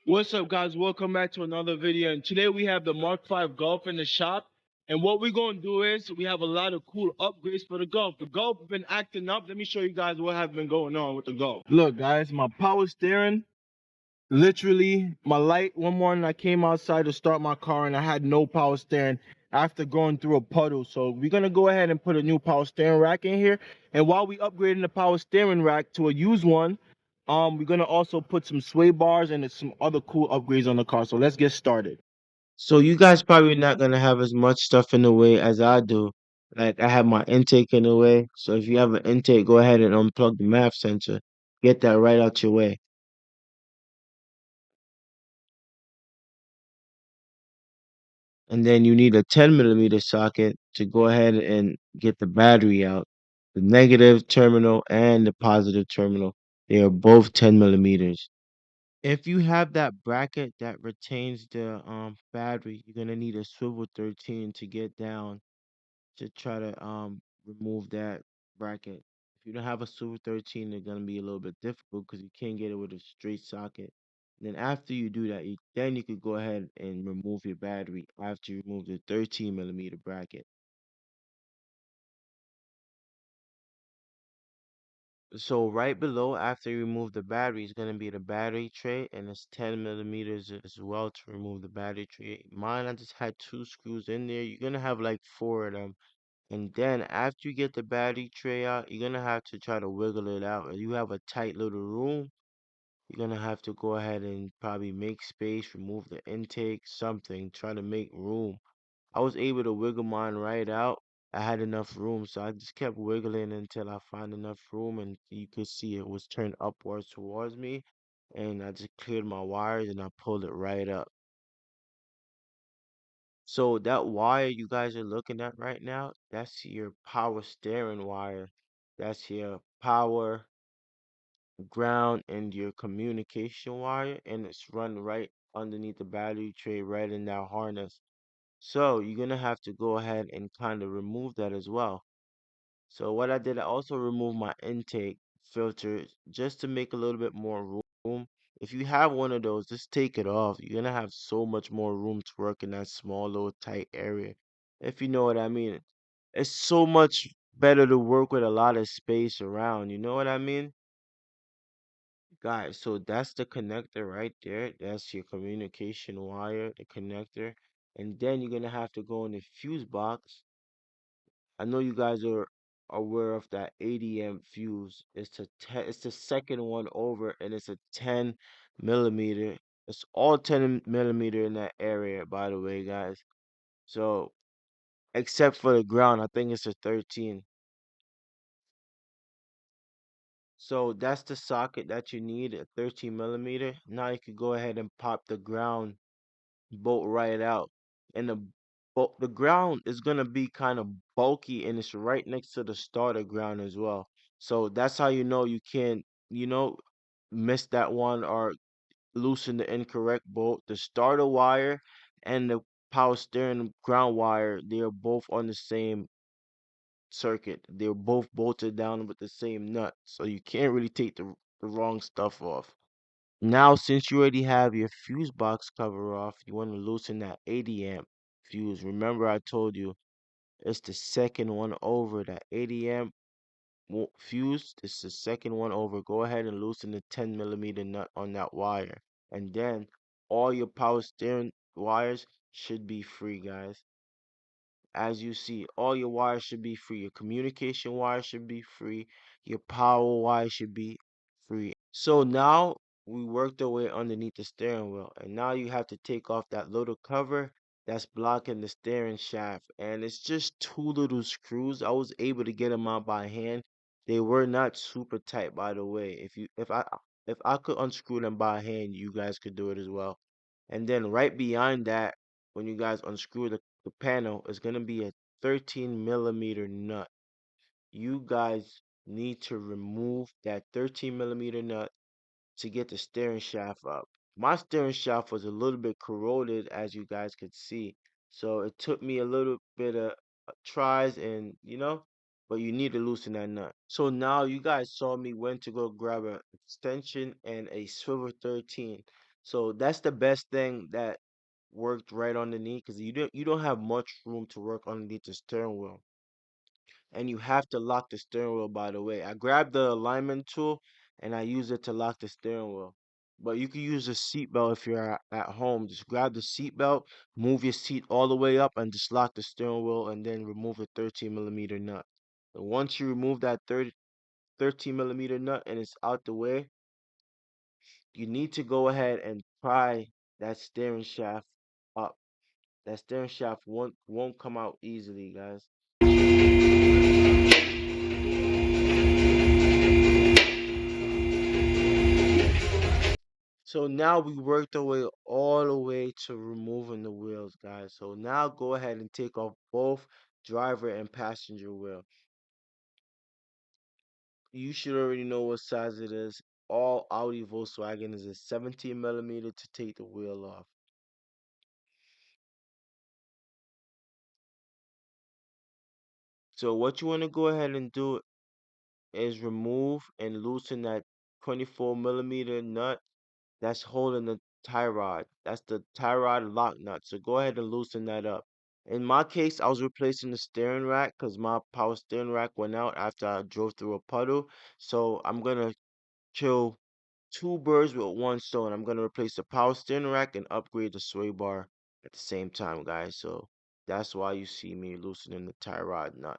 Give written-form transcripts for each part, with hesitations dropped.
What's up, guys? Welcome back to another video. And today we have the Mark 5 Golf in the shop. And what we're going to do is we have a lot of cool upgrades for the Golf. The Golf been acting up. Let me show you guys what has been going on with the Golf. Look, guys, my power steering, literally, my light. One morning I came outside to start my car and I had no power steering after going through a puddle. So we're going to go ahead and put a new power steering rack in here. And while we upgrading the power steering rack to a used one, we're gonna also put some sway bars and some other cool upgrades on the car. So let's get started. So you guys probably not gonna have as much stuff in the way as I do. Like I have my intake in the way. So if you have an intake, go ahead and unplug the MAF sensor. Get that right out your way. And then you need a 10 mm socket to go ahead and get the battery out. The negative terminal and the positive terminal. They are both 10 mm. If you have that bracket that retains the battery, you're gonna need a swivel 13 to get down to try to remove that bracket. If you don't have a Super 13, it's gonna be a little bit difficult because you can't get it with a straight socket. And then after you do that, then you could go ahead and remove your battery after you remove the 13 mm bracket. So right below, after you remove the battery, is gonna be the battery tray, and it's 10 mm as well to remove the battery tray. Mine, I just had two screws in there. You're gonna have like four of them. And then after you get the battery tray out, you're gonna have to try to wiggle it out. If you have a tight little room, you're gonna have to go ahead and probably make space, remove the intake, something, try to make room. I was able to wiggle mine right out. I had enough room, so I just kept wiggling until I found enough room, and you could see it was turned upwards towards me. And I just cleared my wires and I pulled it right up. So that wire you guys are looking at right now, that's your power steering wire. That's your power, ground, and your communication wire, and it's run right underneath the battery tray, right in that harness. So you're gonna have to go ahead and kind of remove that as well. So what I did, I also removed my intake filter just to make a little bit more room. If you have one of those, just take it off. You're gonna have so much more room to work in that small little tight area. If you know what I mean. It's so much better to work with a lot of space around. You know what I mean? Guys, so that's the connector right there. That's your communication wire, the connector. And then you're gonna have to go in the fuse box. I know you guys are aware of that ADM fuse. It's the second one over, and it's a 10 mm. It's all 10 mm in that area, by the way, guys. So except for the ground, I think it's a 13. So that's the socket that you need, a 13 mm. Now you can go ahead and pop the ground bolt right out. And the ground is gonna be kind of bulky, and it's right next to the starter ground as well. So that's how you know you can't, you know, miss that one or loosen the incorrect bolt. The starter wire and the power steering ground wire, they are both on the same circuit. They're both bolted down with the same nut. So you can't really take the wrong stuff off. Now, since you already have your fuse box cover off, you want to loosen that 80 amp fuse. Remember, I told you it's the second one over. That 80 amp fuse, it's the second one over. Go ahead and loosen the 10 mm nut on that wire. And then all your power steering wires should be free, guys. As you see, all your wires should be free. Your communication wire should be free. Your power wire should be free. So now we worked our way underneath the steering wheel, and now you have to take off that little cover that's blocking the steering shaft. And it's just two little screws. I was able to get them out by hand. They were not super tight, by the way. If I could unscrew them by hand, you guys could do it as well. And then right behind that, when you guys unscrew the panel, is gonna be a 13 mm nut. You guys need to remove that 13 mm nut to get the steering shaft up. My steering shaft was a little bit corroded, as you guys could see. So it took me a little bit of tries, and but you need to loosen that nut. So now you guys saw me when to go grab an extension and a swivel 13. So that's the best thing that worked right underneath, because you don't have much room to work underneath the steering wheel. And you have to lock the steering wheel, by the way. I grabbed the alignment tool and I use it to lock the steering wheel. But you can use a seat belt if you're at home. Just grab the seat belt, move your seat all the way up, and just lock the steering wheel, and then remove the 13 millimeter nut. And once you remove that 13 millimeter nut and it's out the way, you need to go ahead and pry that steering shaft up. That steering shaft won't come out easily, guys. So now we worked our way all the way to removing the wheels, guys. So now go ahead and take off both driver and passenger wheel. You should already know what size it is. All Audi Volkswagen is a 17 millimeter to take the wheel off. So what you want to go ahead and do is remove and loosen that 24 millimeter nut that's holding the tie rod. That's the tie rod lock nut. So go ahead and loosen that up. In my case, I was replacing the steering rack because my power steering rack went out after I drove through a puddle. So I'm gonna kill two birds with one stone. I'm gonna replace the power steering rack and upgrade the sway bar at the same time, guys. So that's why you see me loosening the tie rod nut.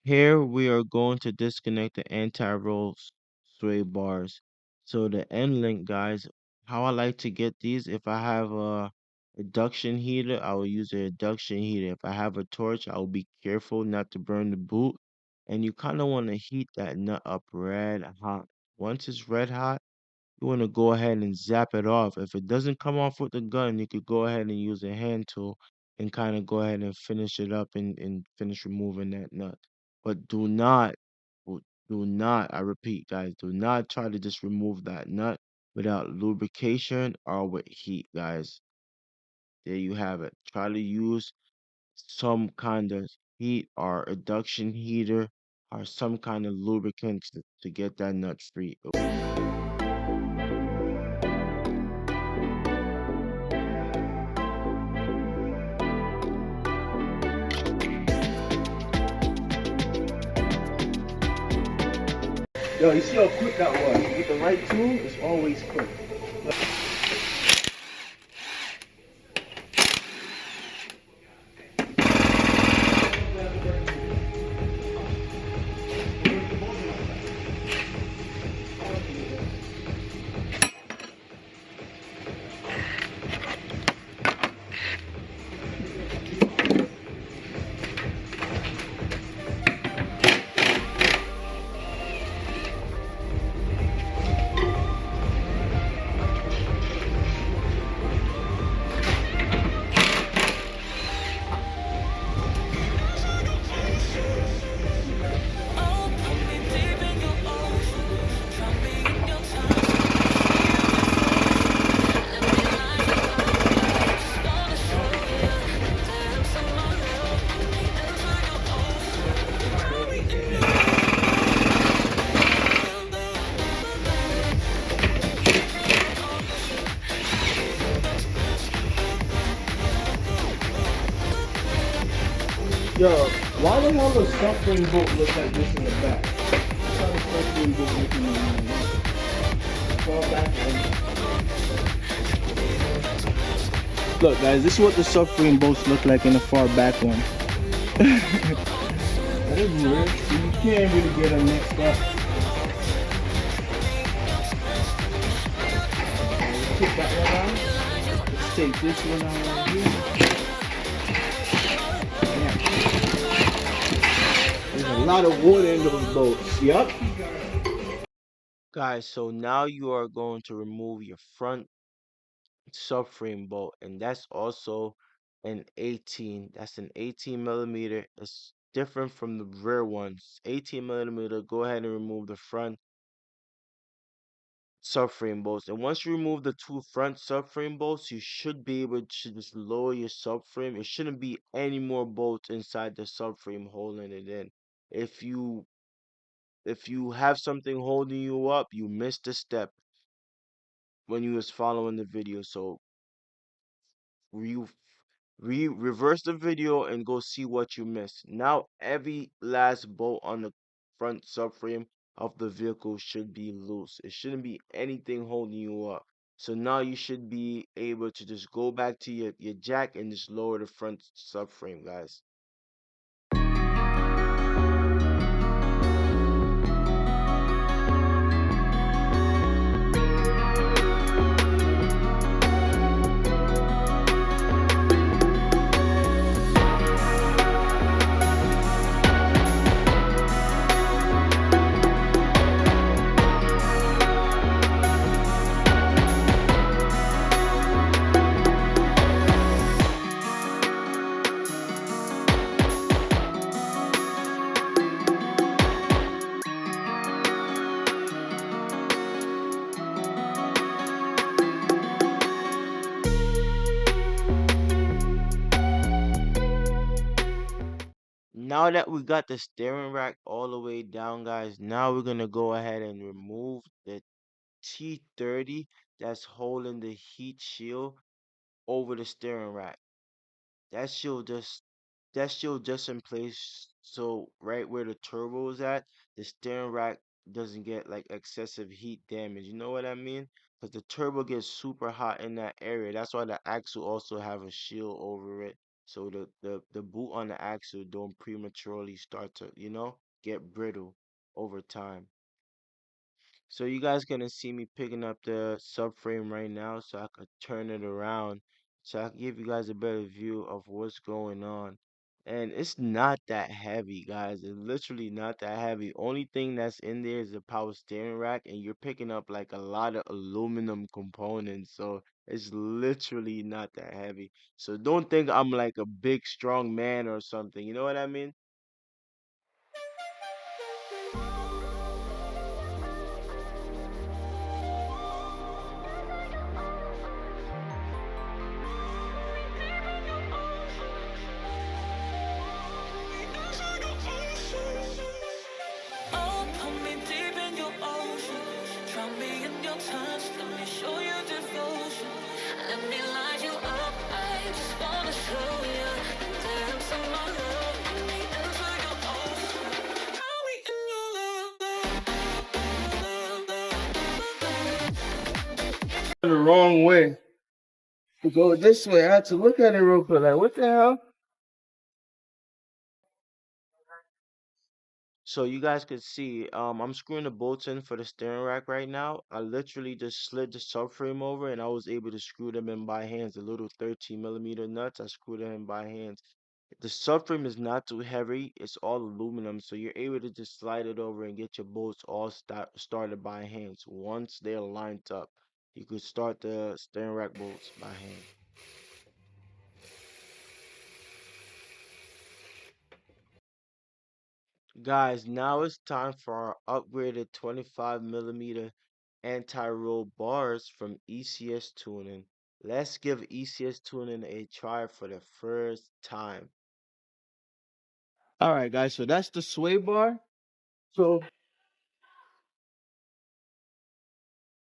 Here we are going to disconnect the anti-roll sway bars. So the end link, guys, how I like to get these, if I have a induction heater, I will use an induction heater. If I have a torch, I will be careful not to burn the boot. And you kind of want to heat that nut up red hot. Once it's red hot, you want to go ahead and zap it off. If it doesn't come off with the gun, you could go ahead and use a hand tool and kind of go ahead and finish it up and finish removing that nut. But do not, I repeat, guys, do not try to just remove that nut without lubrication or with heat, guys. There you have it. Try to use some kind of heat or induction heater or some kind of lubricant to get that nut free. Yo, you see how quick that was? With the right tool, it's always quick. Yo, why the hell does Subframe boat look like this in the back? That's how the Subframe boat look in the back. Fall back one. Look guys, this is what the Subframe boats look like in the far back one. That is weird. You can't really get them mixed up. take this one out right here. There's a lot of water in those boats. Yup. Guys, so now you are going to remove your front subframe bolt, and that's also an 18. That's an 18 millimeter. It's different from the rear ones. 18 millimeter. Go ahead and remove the front subframe bolts. And once you remove the two front subframe bolts, you should be able to just lower your subframe. It shouldn't be any more bolts inside the subframe holding it in. If you if you have something holding you up, you missed a step when you was following the video. So re reverse the video and go see what you missed. Now every last bolt on the front subframe of the vehicle should be loose. It shouldn't be anything holding you up. So now you should be able to just go back to your jack and just lower the front subframe, guys. Now that we got the steering rack all the way down, guys, now we're gonna go ahead and remove the T30 that's holding the heat shield over the steering rack. That shield just in place so right where the turbo is at, the steering rack doesn't get like excessive heat damage. You know what I mean? Because the turbo gets super hot in that area. That's why the axle also have a shield over it. So the boot on the axle don't prematurely start to, get brittle over time. So you guys gonna see me picking up the subframe right now so I could turn it around so I can give you guys a better view of what's going on. And it's not that heavy, guys. It's literally not that heavy. Only thing that's in there is the power steering rack, and you're picking up like a lot of aluminum components. So it's literally not that heavy. So don't think I'm like a big strong man or something. You know what I mean? Oh, put me deep in your ocean. Drown me in your touch. Let me show you devotion. Let me light you up. I just wanna show you the depths of my love. Let me enter your ocean. Are we in your The wrong way. To go this way, I had to look at it real quick. Like, what the hell? So you guys could see, I'm screwing the bolts in for the steering rack right now. I literally just slid the subframe over and I was able to screw them in by hands. The little 13 millimeter nuts, I screwed them in by hands. The subframe is not too heavy. It's all aluminum, so you're able to just slide it over and get your bolts all started by hands. Once they're lined up, you could start the steering rack bolts by hand. Guys, now it's time for our upgraded 25 millimeter anti-roll bars from ECS Tuning. Let's give ECS Tuning a try for the first time. All right, guys. So that's the sway bar. So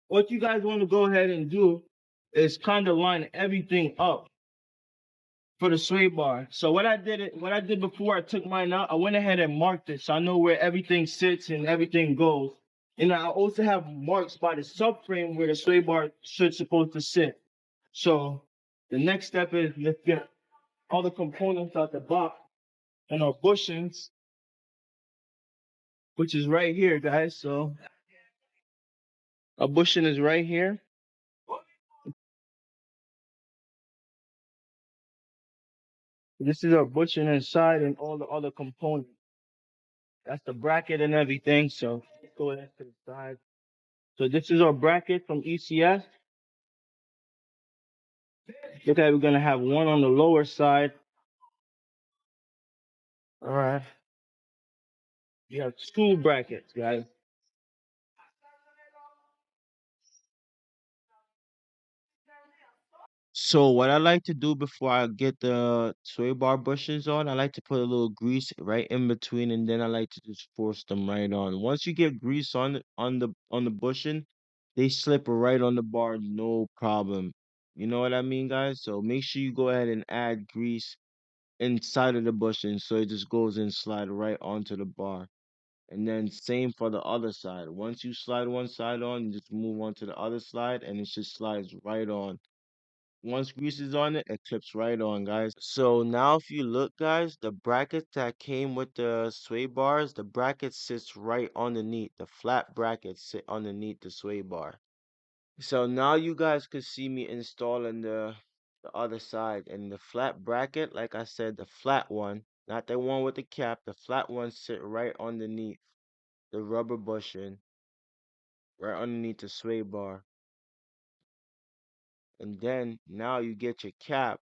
what you guys want to go ahead and do is kind of line everything up for the sway bar. So what I did before I took mine out, I went ahead and marked it so I know where everything sits and everything goes. And I also have marks by the subframe where the sway bar should supposed to sit. So the next step is let's get all the components out the box and our bushings, which is right here, guys. So our bushing is right here. This is our bushing inside and all the other components. That's the bracket and everything. So let's go ahead to the side. So this is our bracket from ECS. Look at, we're gonna have one on the lower side. All right. You have two brackets, guys. So what I like to do before I get the sway bar bushings on, I like to put a little grease right in between, and then I like to just force them right on. Once you get grease on the bushing, they slip right on the bar, no problem. You know what I mean, guys? So make sure you go ahead and add grease inside of the bushing so it just goes and slide right onto the bar. And then same for the other side. Once you slide one side on, you just move on to the other side, and it just slides right on. Once grease is on it, it clips right on, guys. So now if you look, guys, the bracket that came with the sway bars, the bracket sits right underneath. The flat bracket sit underneath the sway bar. So now you guys could see me installing the other side. And the flat bracket, like I said, the flat one, not the one with the cap, the flat one sit right underneath the rubber bushing, right underneath the sway bar. And then now you get your cap.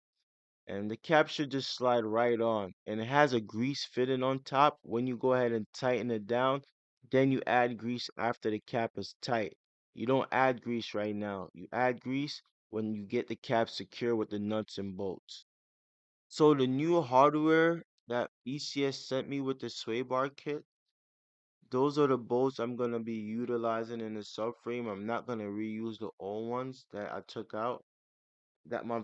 And the cap should just slide right on. And it has a grease fitting on top. When you go ahead and tighten it down, then you add grease after the cap is tight. You don't add grease right now. You add grease when you get the cap secure with the nuts and bolts. So the new hardware that ECS sent me with the sway bar kit, those are the bolts I'm gonna be utilizing in the subframe. I'm not gonna reuse the old ones that I took out that my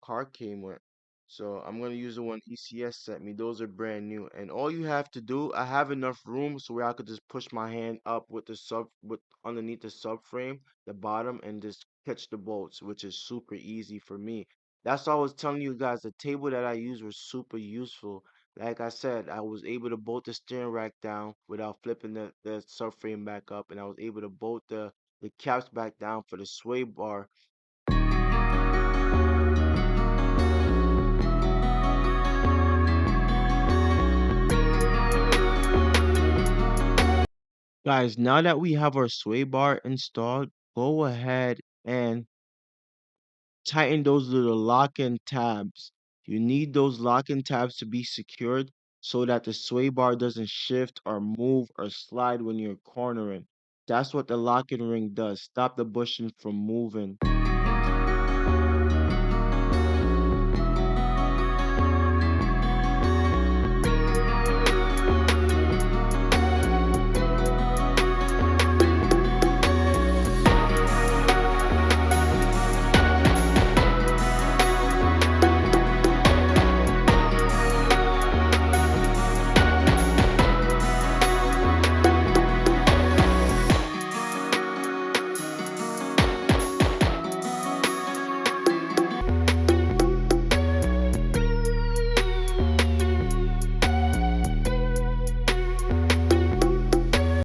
car came with. So I'm gonna use the one ECS sent me. Those are brand new. And all you have to do, I have enough room so where I could just push my hand up with the sub with underneath the subframe, the bottom, and just catch the bolts, which is super easy for me. That's why I was telling you guys the table that I used was super useful. Like I said, I was able to bolt the steering rack down without flipping the subframe back up, and I was able to bolt the caps back down for the sway bar. Guys, now that we have our sway bar installed, go ahead and tighten those little lock-in tabs. You need those lock-in tabs to be secured so that the sway bar doesn't shift or move or slide when you're cornering. That's what the lock-in ring does. Stop the bushing from moving.